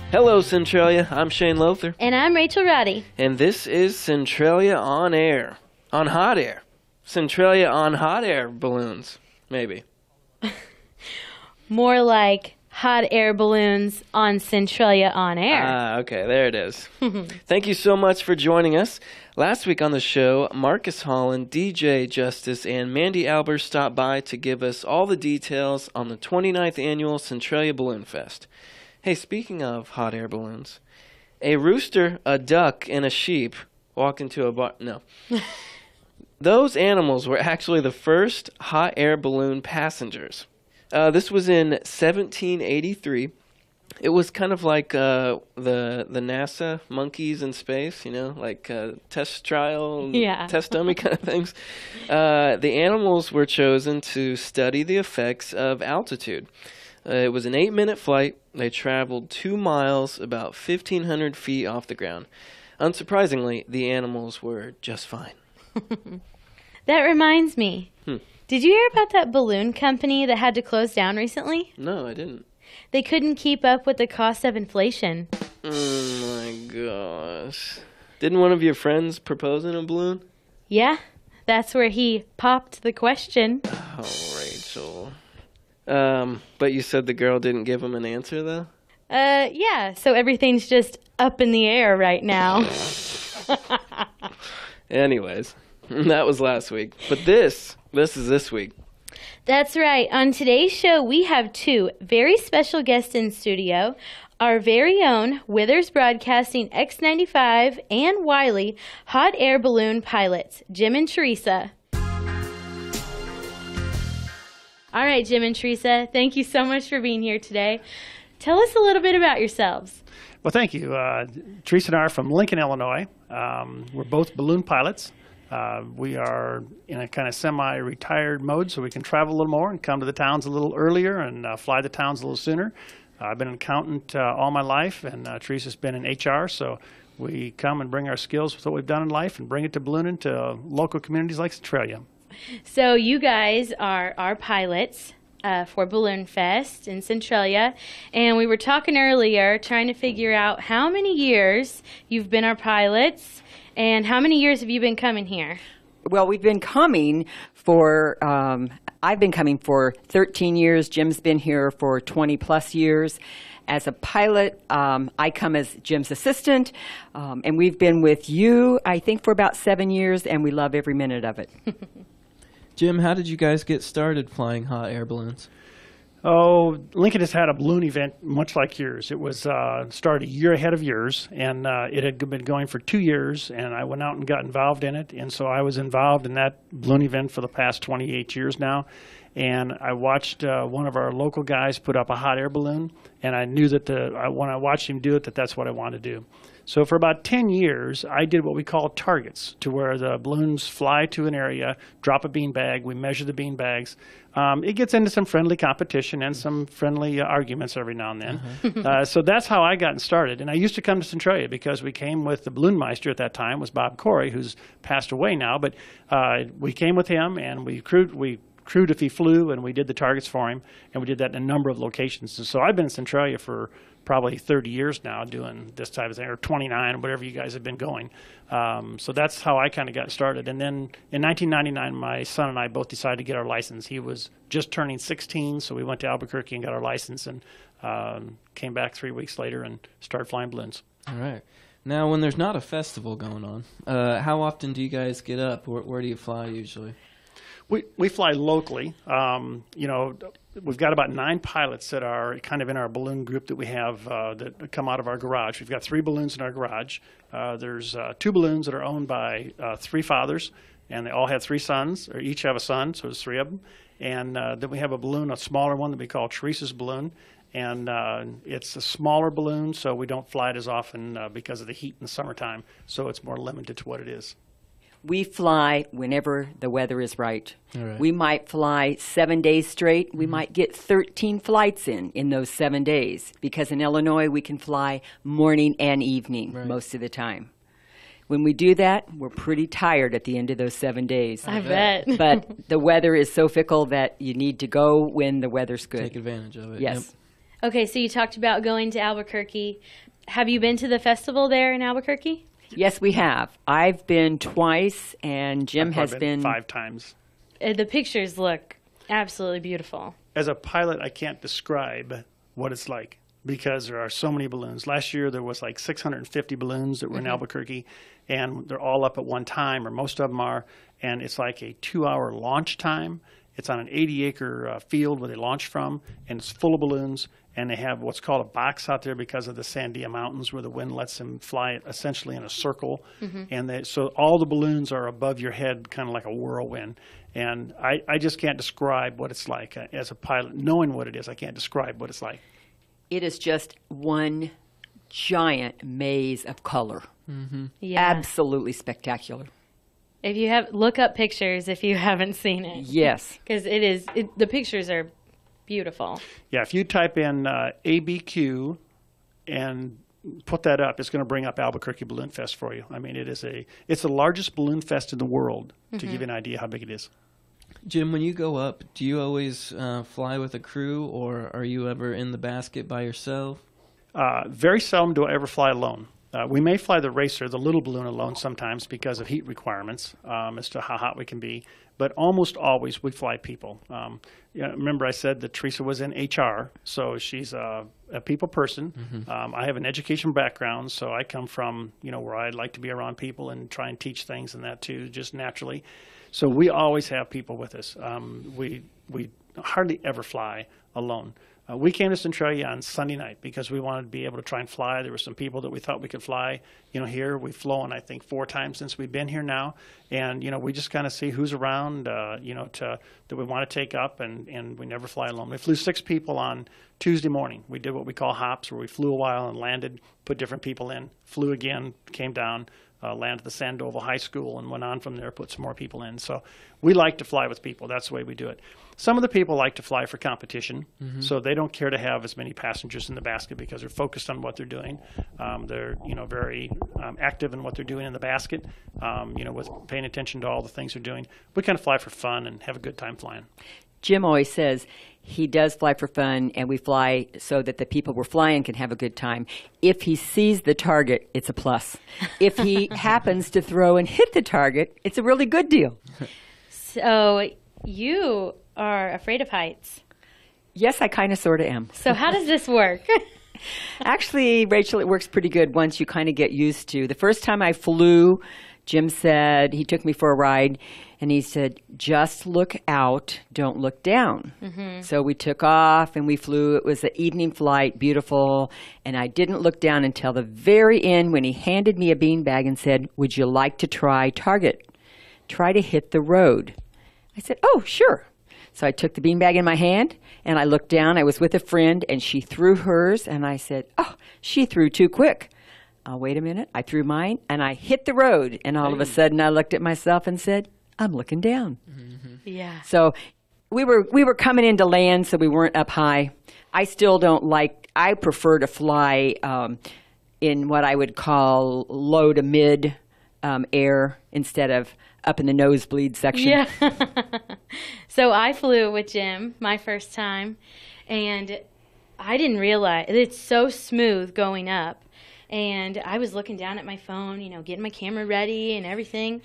Hello, Centralia. I'm Shane Lothar. And I'm Rachel Roddy. And this is Centralia on air. On hot air. Centralia on hot air balloons, maybe. More like hot air balloons on Centralia on air. Ah, okay, there it is. Thank you so much for joining us. Last week on the show, Marcus Holland, DJ Justice, and Mandy Albers stopped by to give us all the details on the 29th annual Centralia Balloon Fest. Hey, speaking of hot air balloons, a rooster, a duck, and a sheep walk into a bar. No. Those animals were actually the first hot air balloon passengers. This was in 1783. It was kind of like the NASA monkeys in space, you know, like test trial, test dummy kind of things. The animals were chosen to study the effects of altitude. It was an 8-minute flight. They traveled 2 miles, about 1,500 feet off the ground. Unsurprisingly, the animals were just fine. That reminds me. Did you hear about that balloon company that had to close down recently? No, I didn't. They couldn't keep up with the cost of inflation. Oh, my gosh. Didn't one of your friends propose in a balloon? Yeah, that's where he popped the question. Oh, Rachel. But you said the girl didn't give him an answer, though? Yeah, so everything's just up in the air right now. Anyways, that was last week. But this is this week. That's right. On today's show, we have 2 very special guests in studio. Our very own Withers Broadcasting X95 and Wiley hot air balloon pilots, Jim and Teresa. All right, Jim and Teresa, thank you so much for being here today. Tell us a little bit about yourselves. Well, thank you. Teresa and I are from Lincoln, Illinois. We're both balloon pilots. We are in a kind of semi-retired mode, so we can travel a little more and come to the towns a little earlier and fly the towns a little sooner. I've been an accountant all my life, and Teresa's been in HR, so we come and bring our skills with what we've done in life and bring it to ballooning to local communities like Centralia. So you guys are our pilots for Balloon Fest in Centralia, and we were talking earlier trying to figure out how many years you've been our pilots, and how many years have you been coming here? Well, we've been coming for, I've been coming for 13 years. Jim's been here for 20-plus years. As a pilot, I come as Jim's assistant, and we've been with you, I think, for about 7 years, and we love every minute of it. Jim, how did you guys get started flying hot air balloons? Oh, Lincoln has had a balloon event much like yours. It was started a year ahead of yours, and it had been going for 2 years, and I went out and got involved in it, and so I was involved in that balloon event for the past 28 years now, and I watched one of our local guys put up a hot air balloon, and I knew that when I watched him do it, that's what I wanted to do. So for about 10 years, I did what we call targets, to where the balloons fly to an area, drop a beanbag, we measure the beanbags. It gets into some friendly competition and some friendly arguments every now and then. So that's how I got started. And I used to come to Centralia because we came with the balloon meister at that time, was Bob Corey, who's passed away now. But we came with him, and we crewed if he flew, and we did the targets for him, and we did that in a number of locations. And so I've been in Centralia for probably 30 years now doing this type of thing, or 29, whatever you guys have been going. So that's how I kind of got started. And then in 1999, my son and I both decided to get our license. He was just turning 16, so we went to Albuquerque and got our license, and came back 3 weeks later and started flying balloons. All right. Now, when there's not a festival going on, how often do you guys get up? Where do you fly usually? We fly locally. You know, we've got about 9 pilots that are kind of in our balloon group that we have that come out of our garage. We've got 3 balloons in our garage. There's 2 balloons that are owned by 3 fathers, and they all have 3 sons, or each have a son, so there's 3 of them. And then we have a balloon, a smaller one that we call Teresa's balloon. And it's a smaller balloon, so we don't fly it as often because of the heat in the summertime. So it's more limited to what it is. We fly whenever the weather is right. All right. We might fly 7 days straight. We might get 13 flights in those 7 days, because in Illinois we can fly morning and evening most of the time. When we do that, we're pretty tired at the end of those 7 days. I bet. But the weather is so fickle that you need to go when the weather's good. Take advantage of it. Yes. Yep. Okay, so you talked about going to Albuquerque. Have you been to the festival there in Albuquerque? Yes, we have. I've been twice, and Jim has been 5 times. The pictures look absolutely beautiful. As a pilot, I can't describe what it's like because there are so many balloons. Last year, there was like 650 balloons that were in Albuquerque, and they're all up at one time, or most of them are, and it's like a 2-hour launch time. It's on an 80-acre field where they launch from, and it's full of balloons, and they have what's called a box out there because of the Sandia Mountains where the wind lets them fly essentially in a circle. And so all the balloons are above your head, kind of like a whirlwind. And I just can't describe what it's like as a pilot. Knowing what it is, I can't describe what it's like. It is just one giant maze of color. Yeah. Absolutely spectacular. If you have, look up pictures if you haven't seen it. Yes. Because the pictures are beautiful. Yeah, if you type in ABQ and put that up, it's going to bring up Albuquerque Balloon Fest for you. I mean, it's the largest balloon fest in the world, to give you an idea how big it is. Jim, when you go up, do you always fly with a crew, or are you ever in the basket by yourself? Very seldom do I ever fly alone. We may fly the racer, the little balloon, alone sometimes because of heat requirements as to how hot we can be. But almost always we fly people. Remember I said that Teresa was in HR, so she's a people person. I have an education background, so I come from where I like to be around people and try and teach things and that too, just naturally. So we always have people with us. We hardly ever fly alone. We came to Centralia on Sunday night because we wanted to be able to try and fly. There were some people that we thought we could fly. Here we've flown, I think, 4 times since we've been here now. And, we just kind of see who's around, that we want to take up, and we never fly alone. We flew 6 people on Tuesday morning. We did what we call hops, where we flew a while and landed, put different people in, flew again, came down, landed at the Sandoval High School, and went on from there, put some more people in. So we like to fly with people. That's the way we do it. Some of the people like to fly for competition, so they don't care to have as many passengers in the basket because they're focused on what they're doing. They're very active in what they're doing in the basket, with paying attention to all the things they're doing. We kind of fly for fun and have a good time flying. Jim always says he does fly for fun, and we fly so that the people we're flying can have a good time. If he sees the target, it's a plus. If he happens to throw and hit the target, it's a really good deal. So you are afraid of heights. Yes, I kind of sort of am. So how does this work? Actually, Rachel, it works pretty good once you kind of get used to. The first time I flew, Jim said, he took me for a ride, and he said, just look out, don't look down. So we took off, and we flew. It was an evening flight, beautiful, and I didn't look down until the very end when he handed me a beanbag and said, would you like to try target? Try to hit the road. I said, oh, sure. So I took the beanbag in my hand, and I looked down. I was with a friend, and she threw hers, and I said, oh, she threw too quick. Wait a minute. I threw mine, and I hit the road, and all of a sudden I looked at myself and said, I'm looking down. Yeah. So we were coming into land, so we weren't up high. I still don't like, I prefer to fly in what I would call low to mid air instead of up in the nosebleed section. Yeah. So I flew with Jim my first time, and I didn't realize it's so smooth going up. And I was looking down at my phone, getting my camera ready and everything.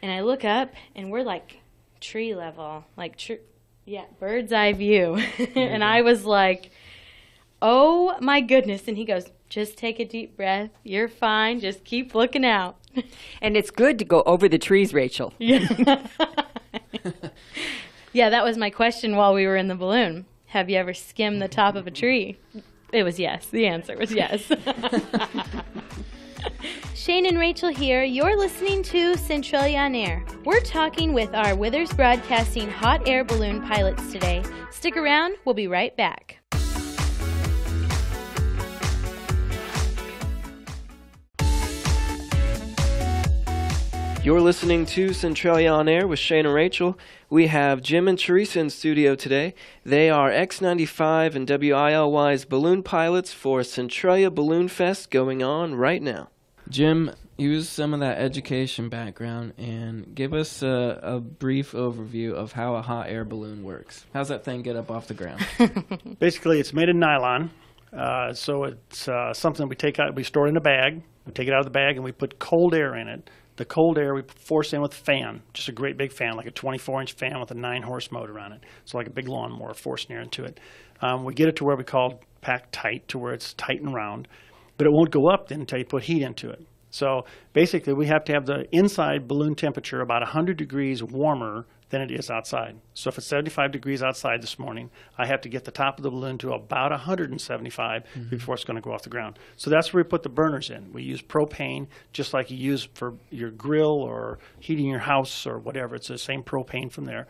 And I look up, and we're like tree level, bird's eye view. And I was like, oh my goodness. And he goes, just take a deep breath. You're fine. Just keep looking out. And it's good to go over the trees, Rachel. Yeah. Yeah, that was my question while we were in the balloon. Have you ever skimmed the top of a tree? It was yes. The answer was yes. Shane and Rachel here. You're listening to Centralia on Air. We're talking with our Withers Broadcasting hot air balloon pilots today. Stick around. We'll be right back. You're listening to Centralia on Air with Shane and Rachel. We have Jim and Teresa in studio today. They are X95 and WILY's balloon pilots for Centralia Balloon Fest going on right now. Jim, use some of that education background and give us a brief overview of how a hot air balloon works. How's that thing get up off the ground? Basically, it's made of nylon, so it's something we take out. We store it in a bag. We take it out of the bag and we put cold air in it. The cold air we force in with a fan, just a great big fan, like a 24-inch fan with a 9-horse motor on it. So like a big lawnmower forcing air into it. We get it to where we call packed tight, to where it's tight and round. But it won't go up then until you put heat into it. So basically, we have to have the inside balloon temperature about 100 degrees warmer than it is outside. So if it's 75 degrees outside this morning, I have to get the top of the balloon to about 175 before it's going to go off the ground. So that's where we put the burners in. We use propane, just like you use for your grill or heating your house or whatever. It's the same propane from there.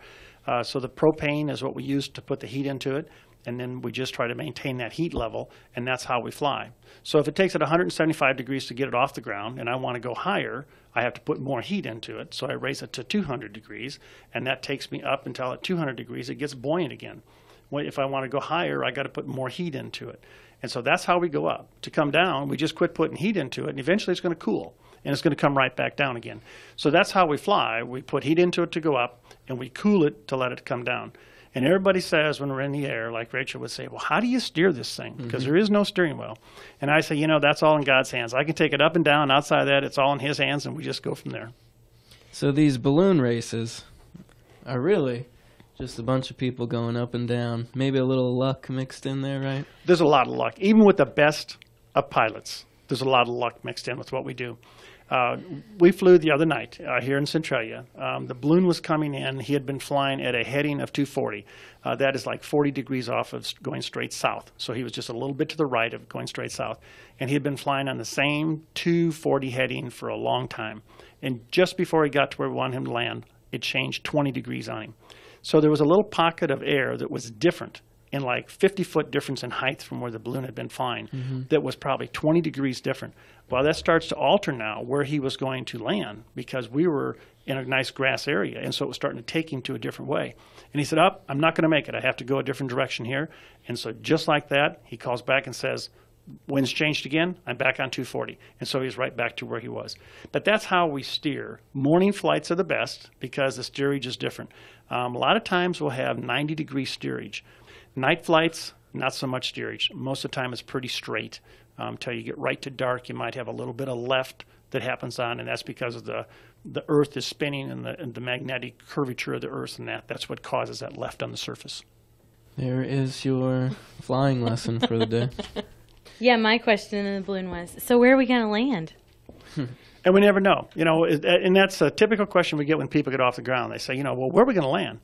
So the propane is what we use to put the heat into it. And then we just try to maintain that heat level, and that's how we fly. So if it takes it 175 degrees to get it off the ground, and I want to go higher, I have to put more heat into it. So I raise it to 200 degrees, and that takes me up until at 200 degrees it gets buoyant again. Well, if I want to go higher, I got to put more heat into it. And so that's how we go up. To come down, we just quit putting heat into it, and eventually it's going to cool, and it's going to come right back down again. So that's how we fly. We put heat into it to go up, and we cool it to let it come down. And everybody says when we're in the air, like Rachel would say, well, how do you steer this thing? Because there is no steering wheel. And I say, that's all in God's hands. I can take it up and down. Outside of that, it's all in his hands, and we just go from there. So these balloon races are really just a bunch of people going up and down. Maybe a little luck mixed in there, right? There's a lot of luck. Even with the best of pilots, there's a lot of luck mixed in with what we do. We flew the other night here in Centralia. The balloon was coming in. He had been flying at a heading of 240. That is like 40 degrees off of going straight south. So he was just a little bit to the right of going straight south. And he had been flying on the same 240 heading for a long time. And just before he got to where we wanted him to land, it changed 20 degrees on him. So there was a little pocket of air that was different, in like 50-foot difference in height from where the balloon had been flying, that was probably 20 degrees different. Well, that starts to alter now where he was going to land, because we were in a nice grass area, and so it was starting to take him to a different way. And he said, I'm not going to make it. I have to go a different direction here. And so just like that, he calls back and says, wind's changed again, I'm back on 240. And so he's right back to where he was. But that's how we steer. Morning flights are the best because the steerage is different. A lot of times we'll have 90-degree steerage. Night flights, not so much steerage. Most of the time it's pretty straight. Until you get right to dark, you might have a little bit of left that happens on, and that's because of the Earth is spinning and the magnetic curvature of the Earth, and that's what causes that left on the surface. There is your flying lesson for the day. Yeah, my question in the balloon was, so where are we going to land? And we never know. And that's a typical question we get when people get off the ground. They say, well, where are we going to land?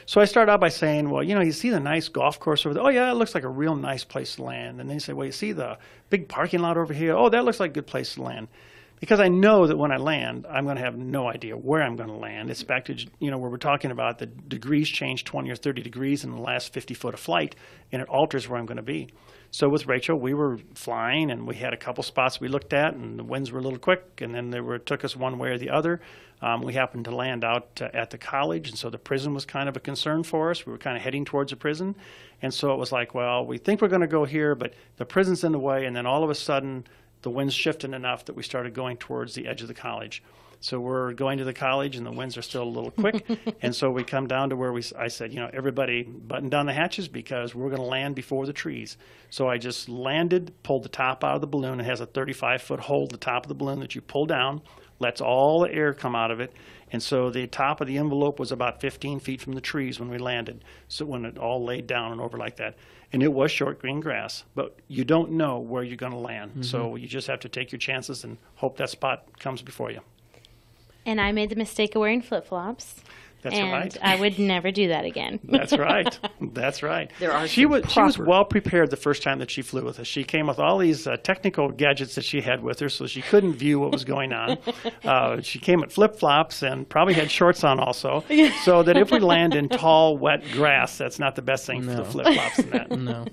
So I start out by saying, well, you see the nice golf course over there? Oh, yeah, it looks like a real nice place to land. And then you say, well, you see the big parking lot over here? Oh, that looks like a good place to land. Because I know that when I land, I'm going to have no idea where I'm going to land. It's back to, where we're talking about the degrees change 20 or 30 degrees in the last 50 foot of flight, and it alters where I'm going to be. So with Rachel, we were flying, and we had a couple spots we looked at, and the winds were a little quick, and then it took us one way or the other. We happened to land out at the college, and so the prison was kind of a concern for us. We were kind of heading towards the prison, and so it was like, well, we think we're going to go here, but the prison's in the way, and then all of a sudden, the wind's shifted enough that we started going towards the edge of the college. So we're going to the college, and the winds are still a little quick. And so we come down to where I said, everybody button down the hatches because we're going to land before the trees. So I just landed, pulled the top out of the balloon. It has a 35-foot hole at the top of the balloon that you pull down, lets all the air come out of it. And so the top of the envelope was about 15 feet from the trees when we landed. So when it all laid down and over like that. And it was short green grass, but you don't know where you're going to land. So you just have to take your chances and hope that spot comes before you. And I made the mistake of wearing flip-flops. That's and right. I would never do that again. That's right. That's right. She was well prepared the first time that she flew with us. She came with all these technical gadgets that she had with her, so she couldn't view what was going on. She came with flip-flops and probably had shorts on also, so that if we land in tall, wet grass, that's not the best thing for the flip-flops and that. No.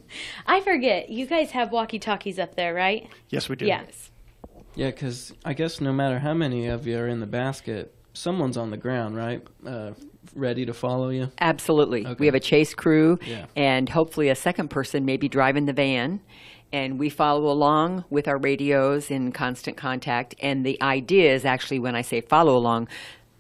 I forget. You guys have walkie-talkies up there, right? Yes, we do. Yes. Yeah, because I guess no matter how many of you are in the basket, someone's on the ground, right? Ready to follow you? Absolutely. Okay. We have a chase crew, Yeah. and hopefully a second person maybe driving the van. And we follow along with our radios in constant contact. And the idea is actually, when I say follow along,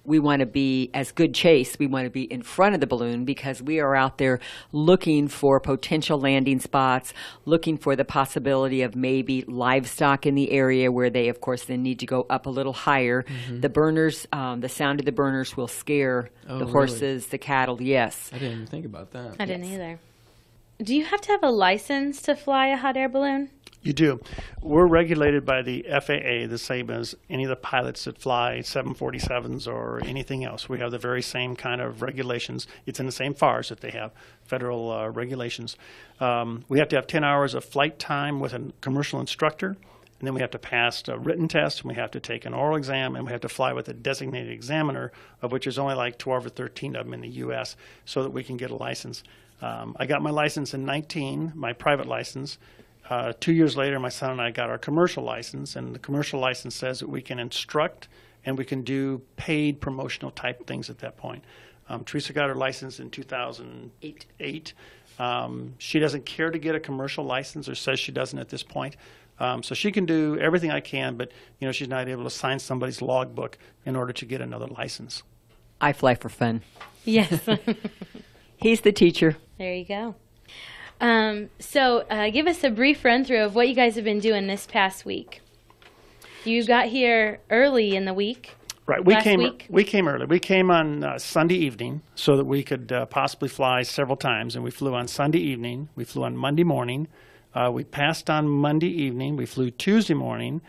we want to be, as good chase, we want to be in front of the balloon because we are out there looking for potential landing spots, looking for the possibility of maybe livestock in the area where they, of course, then need to go up a little higher. Mm-hmm. The burners, the sound of the burners will scare Oh, the really? horses, the cattle, yes. I didn't even think about that. I didn't either. Do you have to have a license to fly a hot air balloon? You do. We're regulated by the FAA, the same as any of the pilots that fly 747s or anything else. We have the very same kind of regulations. It's in the same FARs that they have, federal regulations. We have to have 10 hours of flight time with a commercial instructor, and then we have to pass a written test, and we have to take an oral exam, and we have to fly with a designated examiner, of which there's only like 12 or 13 of them in the U.S., so that we can get a license. I got my license in 19, my private license. 2 years later, my son and I got our commercial license, and the commercial license says that we can instruct and we can do paid promotional type things at that point. Teresa got her license in 2008. She doesn't care to get a commercial license, or says she doesn't at this point. So she can do everything I can, but she's not able to sign somebody's logbook in order to get another license. I fly for fun. Yes. He's the teacher. There you go. So give us a brief run-through of what you guys have been doing this past week. You got here early in the week. Right. Last week? We came early. We came on Sunday evening so that we could possibly fly several times, and we flew on Sunday evening. We flew on Monday morning. We passed on Monday evening. We flew Tuesday morning.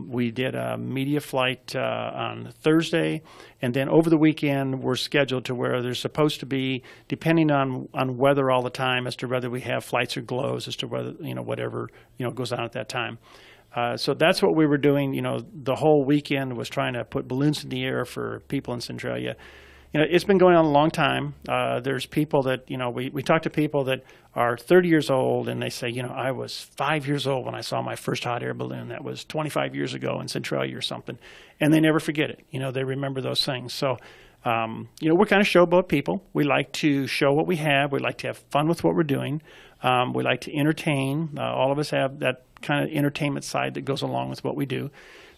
We did a media flight on Thursday, and then over the weekend we're scheduled to where there's supposed to be, depending on weather all the time, as to whether we have flights or glows, as to whether whatever goes on at that time. So that's what we were doing. The whole weekend was trying to put balloons in the air for people in Centralia. It's been going on a long time. There's people that, we talk to people that are 30 years old, and they say, I was 5 years old when I saw my first hot air balloon. That was 25 years ago in Centralia or something. And they never forget it. They remember those things. So, we're kind of showboat people. We like to show what we have. We like to have fun with what we're doing. We like to entertain. All of us have that kind of entertainment side that goes along with what we do.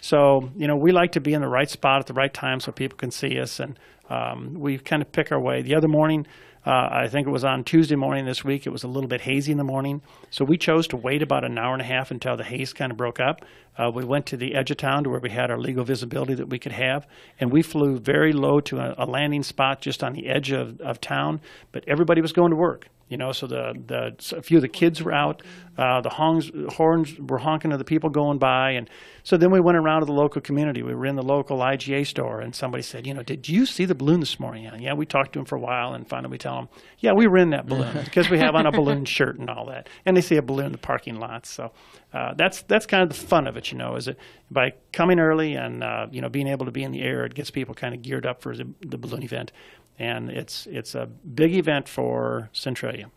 So, we like to be in the right spot at the right time so people can see us, and we kind of pick our way. The other morning, I think it was on Tuesday morning this week, it was a little bit hazy in the morning, so we chose to wait about an hour and a half until the haze kind of broke up. We went to the edge of town to where we had our legal visibility that we could have, and we flew very low to a landing spot just on the edge of town, but everybody was going to work. So a few of the kids were out. The horns were honking to the people going by, and so then we went around to the local community. We were in the local IGA store, and somebody said, "Did you see the balloon this morning?" And yeah, we talked to them for a while, and finally we tell them, "Yeah, we were in that balloon," because we have on a balloon shirt and all that. And they see a balloon in the parking lot. So that's kind of the fun of it, is it by coming early and being able to be in the air, it gets people kind of geared up for the balloon event. And it's a big event for Centralia.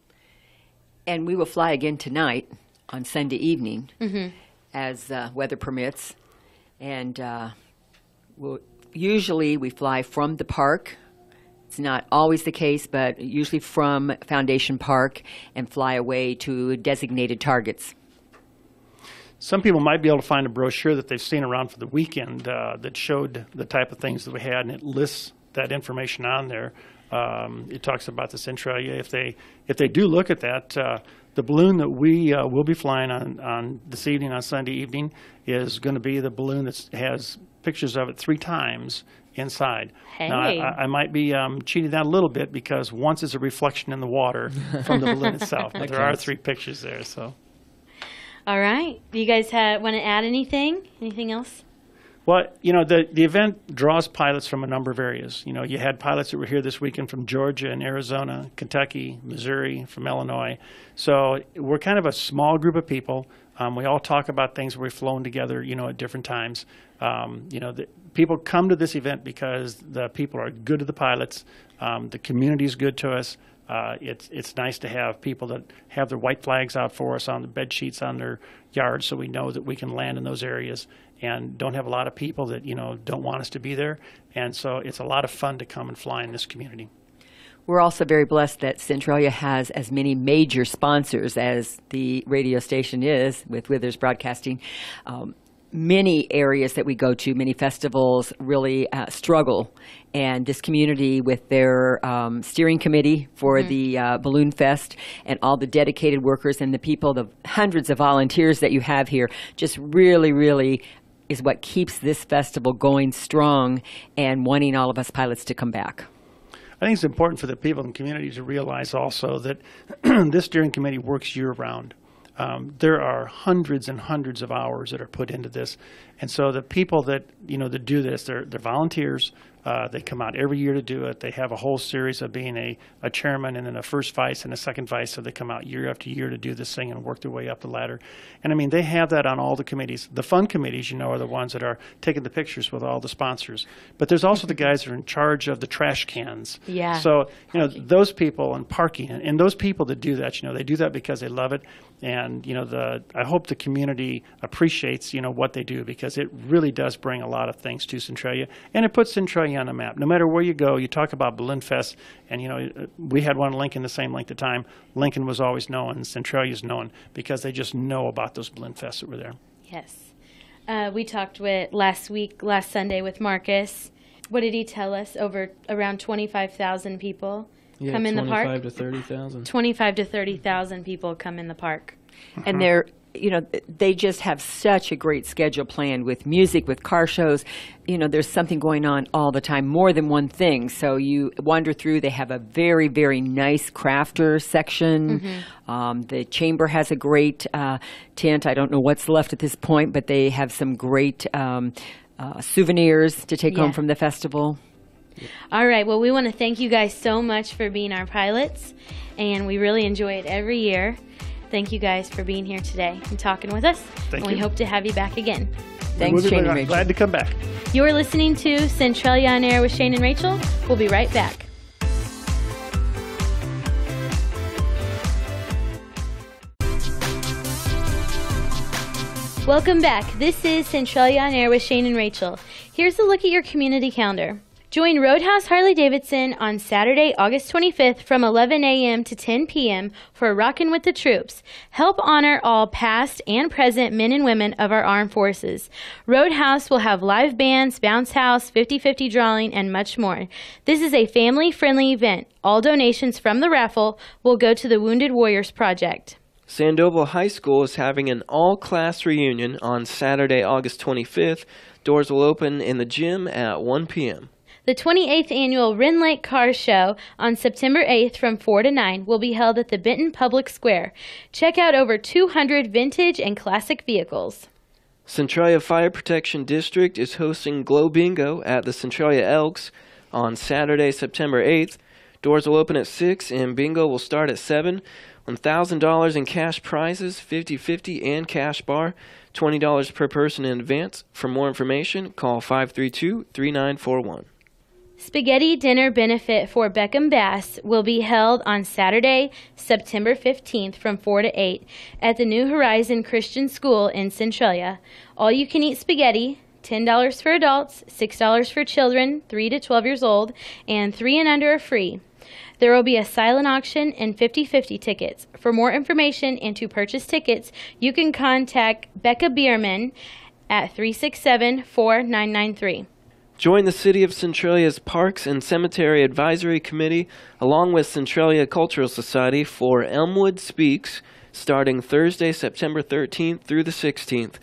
And we will fly again tonight on Sunday evening, as weather permits. And usually we fly from the park. It's not always the case, but usually from Foundation Park, and fly away to designated targets. Some people might be able to find a brochure that they've seen around for the weekend that showed the type of things that we had, and it lists that information on there. It talks about the Centralia. If they do look at that, the balloon that we will be flying on this evening, on Sunday evening, is going to be the balloon that has pictures of it 3 times inside. Hey. Now, I might be cheating that a little bit, because once is a reflection in the water from the balloon itself. But there are 3 pictures there. So. All right. Do you guys want to add anything? Anything else? Well, the event draws pilots from a number of areas. You had pilots that were here this weekend from Georgia and Arizona, Kentucky, Missouri, from Illinois. So we're kind of a small group of people. We all talk about things we've flown together, at different times. The people come to this event because the people are good to the pilots. The community is good to us. It's nice to have people that have their white flags out for us on the bed sheets on their yards, so we know that we can land in those areas, and don't have a lot of people that don't want us to be there. And so it's a lot of fun to come and fly in this community. We're also very blessed that Centralia has as many major sponsors as the radio station is with Withers Broadcasting. Many areas that we go to, many festivals really struggle. And this community with their steering committee for the Balloon Fest and all the dedicated workers and the people, the hundreds of volunteers that you have here, just really, really is what keeps this festival going strong and wanting all of us pilots to come back. I think it's important for the people in the community to realize also that this steering committee works year-round. There are hundreds and hundreds of hours that are put into this, and so the people that that do this, they're volunteers. They come out every year to do it. They have a whole series of being a chairman and then a first vice and a second vice, so they come out year after year to do this thing and work their way up the ladder. And I mean, they have that on all the committees. The fun committees, are the ones that are taking the pictures with all the sponsors. But there's also the guys that are in charge of the trash cans. Yeah. So, those people and parking, and those people that do that, they do that because they love it. And, I hope the community appreciates, what they do, because it really does bring a lot of things to Centralia, and it puts Centralia on the map. No matter where you go, you talk about Balloon Fest, and, we had one in Lincoln the same length of time. Lincoln was always known, Centralia's known, because they just know about those Balloon Fests that were there. Yes. We talked last Sunday with Marcus. What did he tell us? Around 25,000 people come in the park? 25 to 30,000. 25 to 30,000 people come in the park. And they just have such a great schedule planned with music, with car shows. There's something going on all the time, more than one thing. So you wander through. They have a very, very nice crafter section. The chamber has a great tent. I don't know what's left at this point, but they have some great souvenirs to take home from the festival. All right. Well, we want to thank you guys so much for being our pilots, and we really enjoy it every year. Thank you guys for being here today and talking with us. Thank and you. We hope to have you back again. Thanks, Shane and Rachel. Glad to come back. You're listening to Centralia on Air with Shane and Rachel. We'll be right back. Welcome back. This is Centralia on Air with Shane and Rachel. Here's a look at your community calendar. Join Roadhouse Harley-Davidson on Saturday, August 25th from 11 a.m. to 10 p.m. for Rockin' with the Troops. Help honor all past and present men and women of our armed forces. Roadhouse will have live bands, bounce house, 50-50 drawing, and much more. This is a family-friendly event. All donations from the raffle will go to the Wounded Warriors Project. Sandoval High School is having an all-class reunion on Saturday, August 25th. Doors will open in the gym at 1 p.m. The 28th Annual Wren Lake Car Show on September 8th from 4 to 9 will be held at the Benton Public Square. Check out over 200 vintage and classic vehicles. Centralia Fire Protection District is hosting Glow Bingo at the Centralia Elks on Saturday, September 8th. Doors will open at 6 and bingo will start at 7. $1,000 in cash prizes, 50-50 and cash bar, $20 per person in advance. For more information, call 532-3941. Spaghetti Dinner Benefit for Beckham Bass will be held on Saturday, September 15th from 4 to 8 at the New Horizon Christian School in Centralia. All-you-can-eat spaghetti, $10 for adults, $6 for children 3 to 12 years old, and 3 and under are free. There will be a silent auction and 50-50 tickets. For more information and to purchase tickets, you can contact Becca Bierman at 367-4993. Join the City of Centralia's Parks and Cemetery Advisory Committee along with Centralia Cultural Society for Elmwood Speaks starting Thursday, September 13th through the 16th.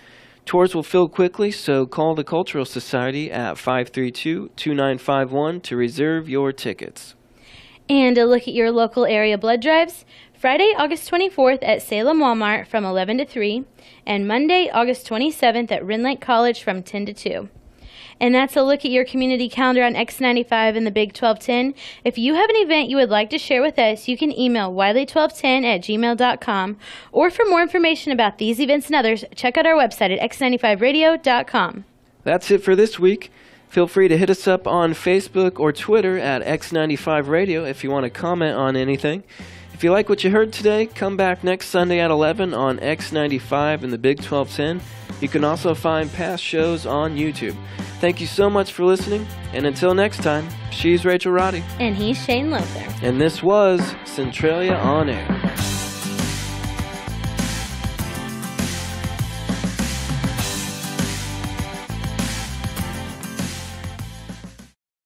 Tours will fill quickly, so call the Cultural Society at 532-2951 to reserve your tickets. And a look at your local area blood drives. Friday, August 24th at Salem Walmart from 11 to 3, and Monday, August 27th at Wren Lake College from 10 to 2. And that's a look at your community calendar on X95 and the Big 1210. If you have an event you would like to share with us, you can email wiley1210@gmail.com. Or for more information about these events and others, check out our website at x95radio.com. That's it for this week. Feel free to hit us up on Facebook or Twitter at X95 Radio if you want to comment on anything. If you like what you heard today, come back next Sunday at 11 on X95 in the Big 1210. You can also find past shows on YouTube. Thank you so much for listening, and until next time, she's Rachel Roddy. And he's Shane Lothar. And this was Centralia On Air.